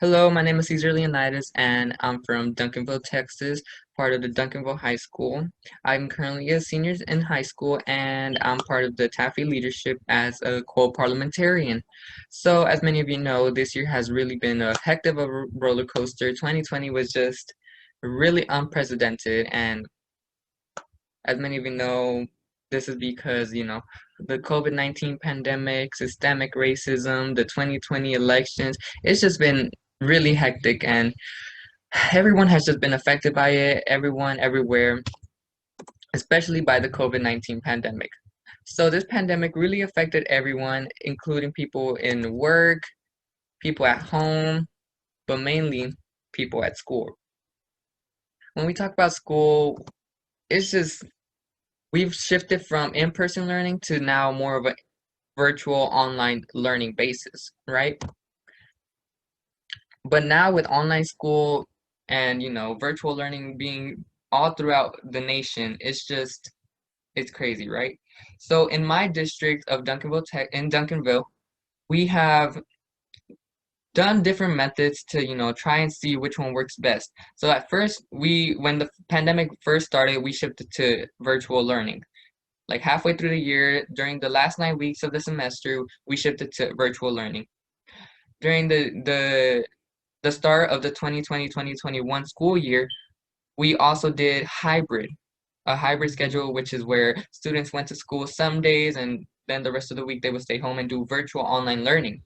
Hello, my name is Cesar Leonides, and I'm from Duncanville, Texas, part of the Duncanville High School. I'm currently a senior in high school, and I'm part of the Taffy leadership as a co-parliamentarian. So, as many of you know, this year has really been a heck of a roller coaster. 2020 was just really unprecedented, and as many of you know, this is because, the COVID-19 pandemic, systemic racism, the 2020 elections, it's just been really hectic and everyone has just been affected by it, everyone, everywhere, especially by the COVID-19 pandemic. So this pandemic really affected everyone, including people in work, people at home, but mainly people at school. When we talk about school, it's just we've shifted from in-person learning to now more of a virtual online learning basis, right? But now with online school and virtual learning being all throughout the nation, it's crazy, right? So in my district of Duncanville Tech in Duncanville, we have done different methods to try and see which one works best. So at first when the pandemic first started, we shifted to virtual learning. Like halfway through the year, during the last 9 weeks of the semester, we shifted to virtual learning. During the start of the 2020-2021 school year, we also did a hybrid schedule, which is where students went to school some days and then the rest of the week they would stay home and do virtual online learning.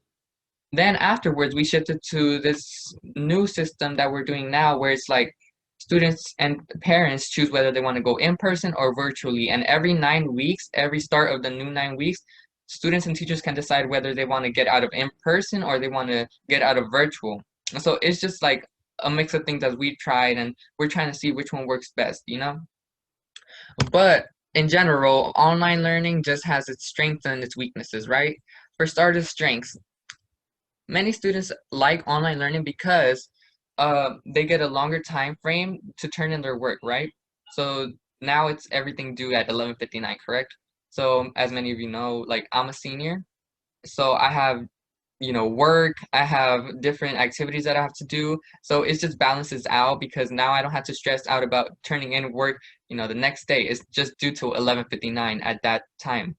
Then afterwards, we shifted to this new system that we're doing now, where it's like students and parents choose whether they want to go in person or virtually. And every 9 weeks, every start of the new 9 weeks, students and teachers can decide whether they want to get out of in person or they want to get out of virtual. So it's just like a mix of things that we've tried, and we're trying to see which one works best, you know? But in general, online learning just has its strengths and its weaknesses, right? For starters, strengths. Many students like online learning because they get a longer time frame to turn in their work, right? So now it's everything due at 11:59, correct? So as many of you know, like I'm a senior, so I have work, I have different activities that I have to do. So it just balances out because now I don't have to stress out about turning in work, the next day. It's just due to 11:59 at that time.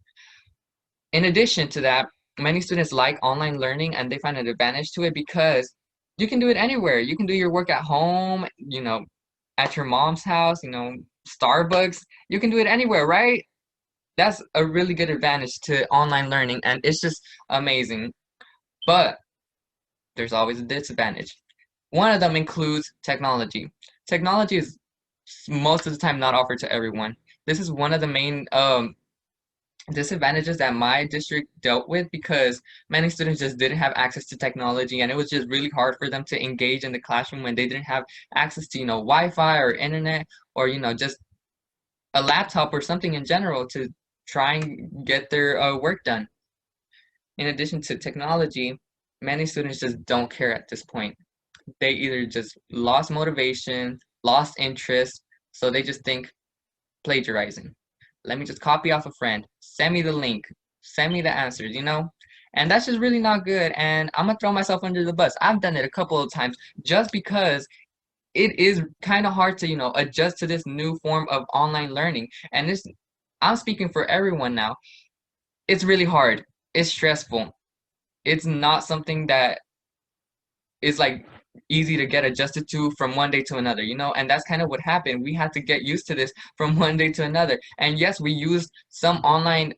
In addition to that, many students like online learning and they find an advantage to it because you can do it anywhere. You can do your work at home, at your mom's house, Starbucks. You can do it anywhere, right? That's a really good advantage to online learning, and it's just amazing. But there's always a disadvantage. One of them includes technology. Technology is most of the time not offered to everyone. This is one of the main disadvantages that my district dealt with because many students just didn't have access to technology, and it was just really hard for them to engage in the classroom when they didn't have access to Wi-Fi or internet or just a laptop or something in general to try and get their work done. In addition to technology, many students just don't care at this point. They either just lost motivation, lost interest, so they just think plagiarizing. Let me just copy off a friend, send me the link, send me the answers, And that's just really not good. And I'm gonna throw myself under the bus. I've done it a couple of times just because it is kind of hard to, adjust to this new form of online learning. And this, I'm speaking for everyone now. It's really hard. It's stressful. It's not something that is like easy to get adjusted to from one day to another, and that's kind of what happened. We had to get used to this from one day to another. And yes, we used some online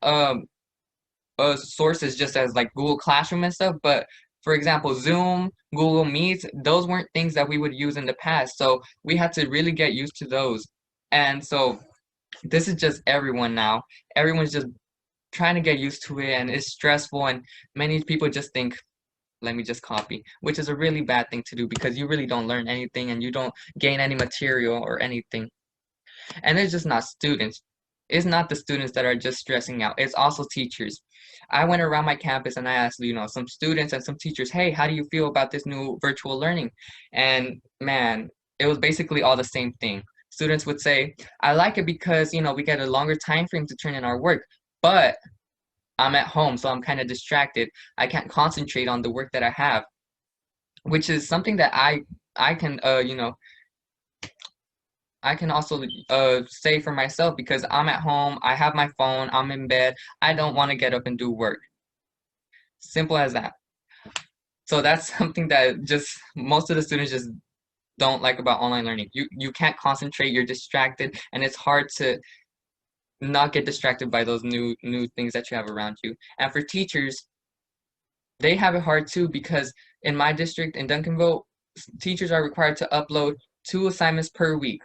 sources just as like Google Classroom and stuff, but for example, Zoom, Google Meets, those weren't things that we would use in the past, so we had to really get used to those. And so this is just everyone now. Everyone's just trying to get used to it, and it's stressful, and many people just think, let me just copy, which is a really bad thing to do because you really don't learn anything and you don't gain any material or anything. And it's just not students. It's not the students that are just stressing out. It's also teachers. I went around my campus and I asked, some students and some teachers, hey, how do you feel about this new virtual learning? And man, it was basically all the same thing. Students would say, I like it because, we get a longer time frame to turn in our work, but I'm at home, so I'm kind of distracted. I can't concentrate on the work that I have. which is something that I can I can also say for myself because I'm at home, I have my phone, I'm in bed, I don't want to get up and do work. Simple as that. So that's something that just most of the students just don't like about online learning. You can't concentrate, you're distracted, and it's hard to not get distracted by those new things that you have around you. And for teachers, they have it hard too because in my district in Duncanville, teachers are required to upload 2 assignments per week.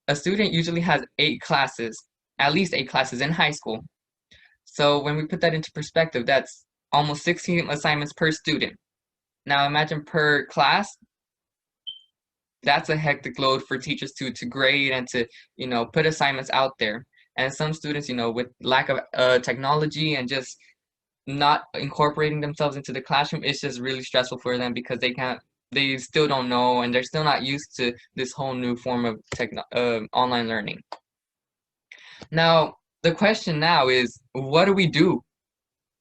A student usually has 8 classes, at least 8 classes in high school. So when we put that into perspective, that's almost 16 assignments per student. Now imagine per class, that's a hectic load for teachers to grade and to, put assignments out there. And some students, with lack of technology and just not incorporating themselves into the classroom, it's just really stressful for them because they still don't know and they're still not used to this whole new form of online learning. Now, the question now is, what do we do?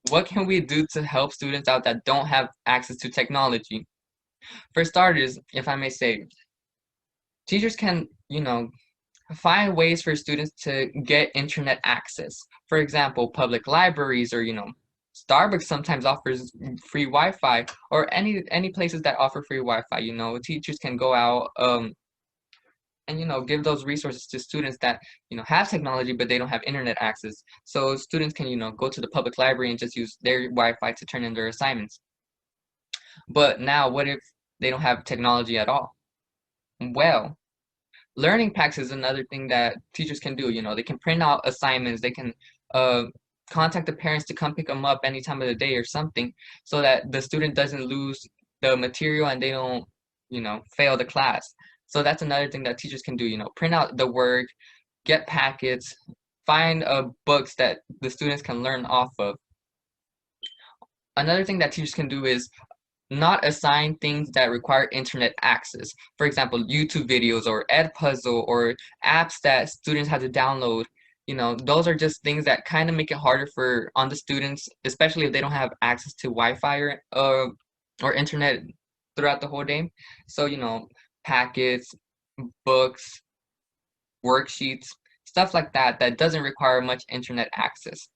What can we do to help students out that don't have access to technology? For starters, if I may say, teachers can, find ways for students to get internet access. For example, public libraries or, Starbucks sometimes offers free Wi-Fi or any places that offer free Wi-Fi, teachers can go out and give those resources to students that have technology but they don't have internet access. So students can go to the public library and just use their Wi-Fi to turn in their assignments. But now what if they don't have technology at all? Well, learning packs is another thing that teachers can do. They can print out assignments, they can uh, contact the parents to come pick them up any time of the day or something so that the student doesn't lose the material and they don't fail the class. So that's another thing that teachers can do. Print out the work, get packets, find books that the students can learn off of. Another thing that teachers can do is not assign things that require internet access. For example, YouTube videos or Edpuzzle or apps that students have to download. Those are just things that kind of make it harder on the students, especially if they don't have access to Wi-Fi or internet throughout the whole day. So, packets, books, worksheets, stuff like that that doesn't require much internet access.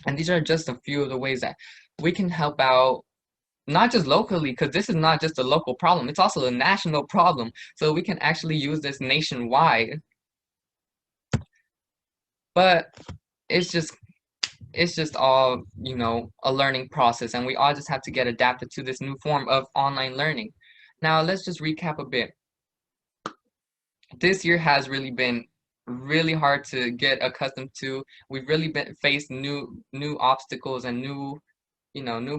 And these are just a few of the ways that we can help out not just locally, because this is not just a local problem, it's also a national problem. So we can actually use this nationwide. But it's just all, a learning process, and we all just have to get adapted to this new form of online learning. Now let's just recap a bit. This year has really been really hard to get accustomed to. We've really been faced new obstacles and new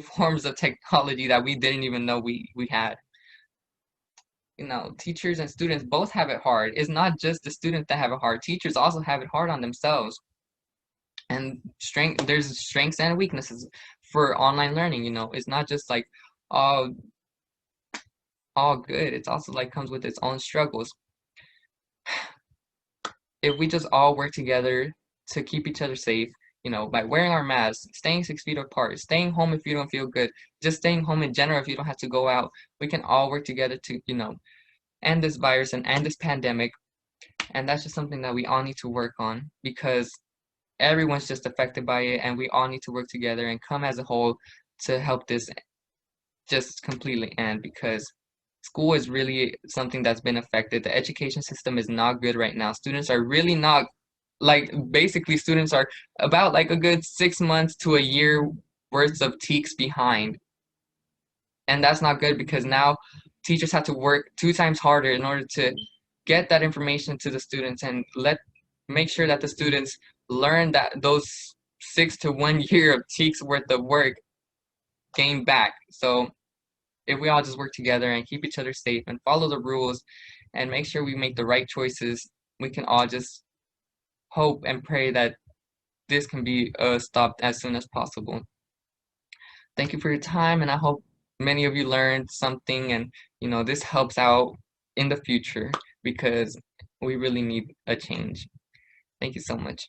forms of technology that we didn't even know we had. Teachers and students both have it hard. It's not just the students that have it hard. Teachers also have it hard on themselves. And there's strengths and weaknesses for online learning. It's not just like all good. It's also like comes with its own struggles. If we just all work together to keep each other safe, by wearing our masks, staying 6 feet apart, staying home if you don't feel good, just staying home in general if you don't have to go out, we can all work together to, end this virus and end this pandemic. And that's just something that we all need to work on because everyone's just affected by it and we all need to work together and come as a whole to help this just completely end because school is really something that's been affected. The education system is not good right now. Students are really not basically students are about like a good 6 months to a year worth of TEKS behind. And that's not good because now teachers have to work 2 times harder in order to get that information to the students and make sure that the students learn that those 6 to 1 year of TEKS worth of work gained back. So if we all just work together and keep each other safe and follow the rules and make sure we make the right choices, we can all just hope and pray that this can be stopped as soon as possible. Thank you for your time, and I hope many of you learned something and this helps out in the future because we really need a change. Thank you so much.